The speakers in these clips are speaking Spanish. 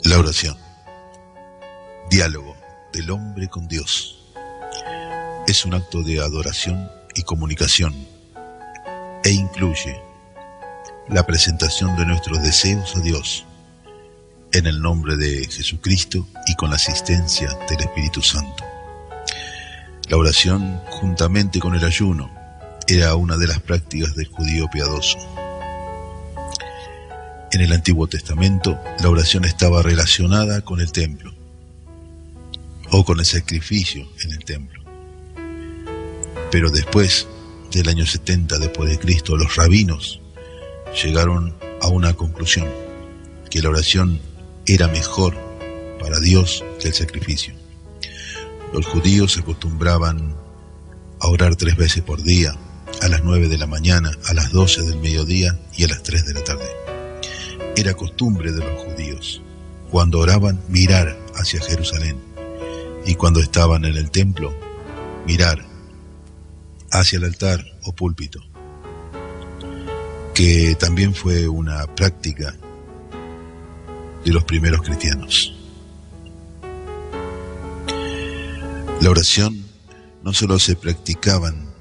La oración, diálogo del hombre con Dios, es un acto de adoración y comunicación e incluye la presentación de nuestros deseos a Dios en el nombre de Jesucristo y con la asistencia del Espíritu Santo. La oración, juntamente con el ayuno, era una de las prácticas del judío piadoso. En el Antiguo Testamento, la oración estaba relacionada con el templo o con el sacrificio en el templo. Pero después del año 70 después de Cristo, los rabinos llegaron a una conclusión, que la oración era mejor para Dios que el sacrificio. Los judíos se acostumbraban a orar 3 veces por día, a las 9 de la mañana, a las 12 del mediodía y a las 3 de la tarde. Era costumbre de los judíos, cuando oraban, mirar hacia Jerusalén, y cuando estaban en el templo, mirar hacia el altar o púlpito, que también fue una práctica de los primeros cristianos. La oración no solo se practicaban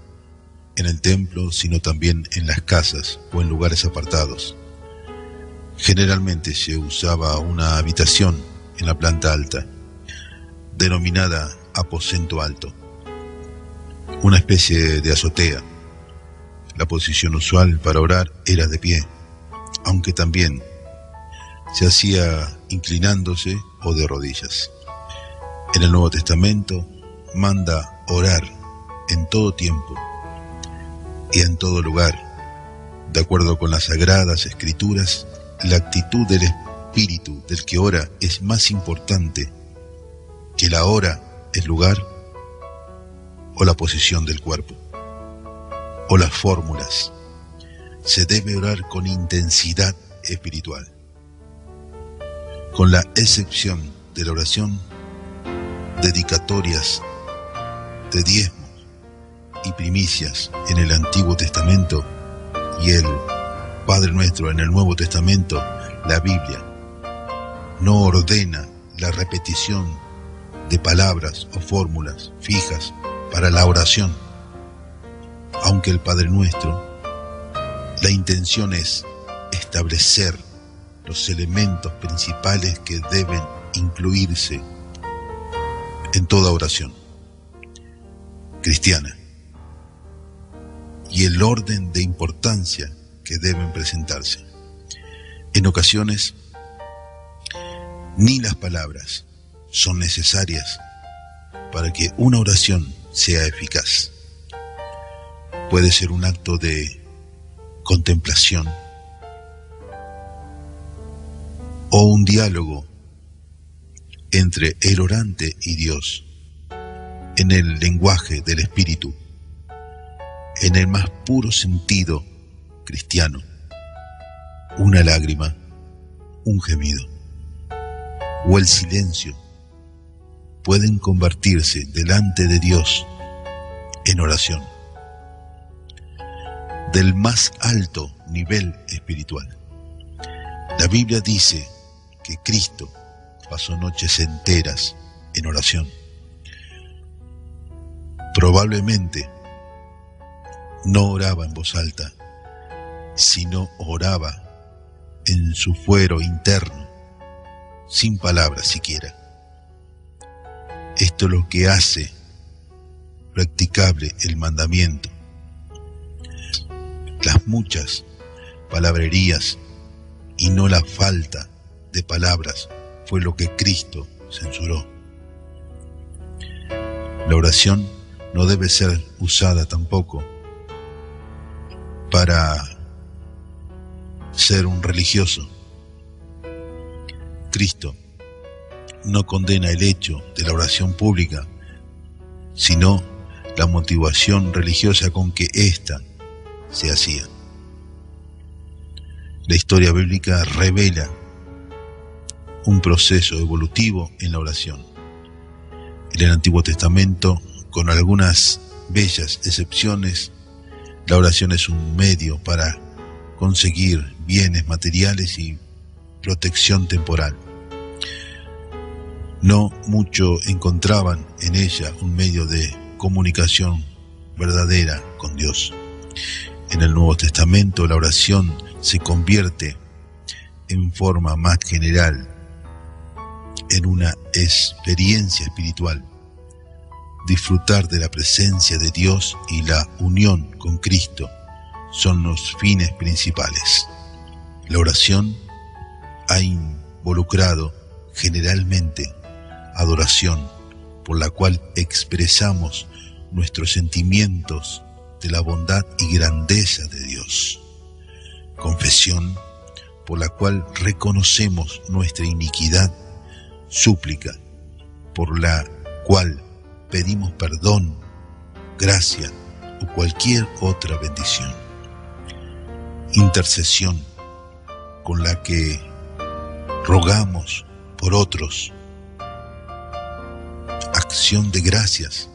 en el templo, sino también en las casas o en lugares apartados. Generalmente se usaba una habitación en la planta alta, denominada aposento alto, una especie de azotea. La posición usual para orar era de pie, aunque también se hacía inclinándose o de rodillas. En el Nuevo Testamento manda orar en todo tiempo y en todo lugar. De acuerdo con las Sagradas Escrituras, la actitud del espíritu del que ora es más importante que la hora, el lugar o la posición del cuerpo o las fórmulas. Se debe orar con intensidad espiritual. Con la excepción de la oración, dedicatorias de diezmos y primicias en el Antiguo Testamento y el Padre Nuestro en el Nuevo Testamento, la Biblia no ordena la repetición de palabras o fórmulas fijas para la oración. Aunque el Padre Nuestro, la intención es establecer los elementos principales que deben incluirse en toda oración cristiana y el orden de importancia que deben presentarse. En ocasiones, ni las palabras son necesarias para que una oración sea eficaz. Puede ser un acto de contemplación o un diálogo entre el orante y Dios, en el lenguaje del Espíritu, en el más puro sentido cristiano. Una lágrima, un gemido o el silencio pueden convertirse delante de Dios en oración del más alto nivel espiritual. La Biblia dice que Cristo pasó noches enteras en oración. Probablemente no oraba en voz alta, sino oraba en su fuero interno, sin palabras siquiera. Esto es lo que hace practicable el mandamiento. Las muchas palabrerías y no la falta de palabras fue lo que Cristo censuró. La oración no debe ser usada tampoco para ser un religioso. Cristo no condena el hecho de la oración pública, sino la motivación religiosa con que ésta se hacía. La historia bíblica revela un proceso evolutivo en la oración. En el Antiguo Testamento, con algunas bellas excepciones, la oración es un medio para conseguir bienes materiales y protección temporal. No mucho encontraban en ella un medio de comunicación verdadera con Dios. En el Nuevo Testamento la oración se convierte en forma más general en una experiencia espiritual. Disfrutar de la presencia de Dios y la unión con Cristo son los fines principales. La oración ha involucrado generalmente adoración, por la cual expresamos nuestros sentimientos de la bondad y grandeza de Dios. Confesión, por la cual reconocemos nuestra iniquidad. Súplica, por la cual pedimos perdón, gracia o cualquier otra bendición. Intercesión, con la que rogamos por otros. Acción de gracias,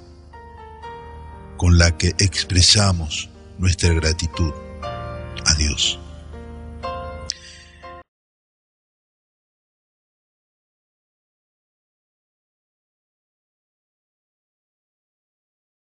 con la que expresamos nuestra gratitud a Dios.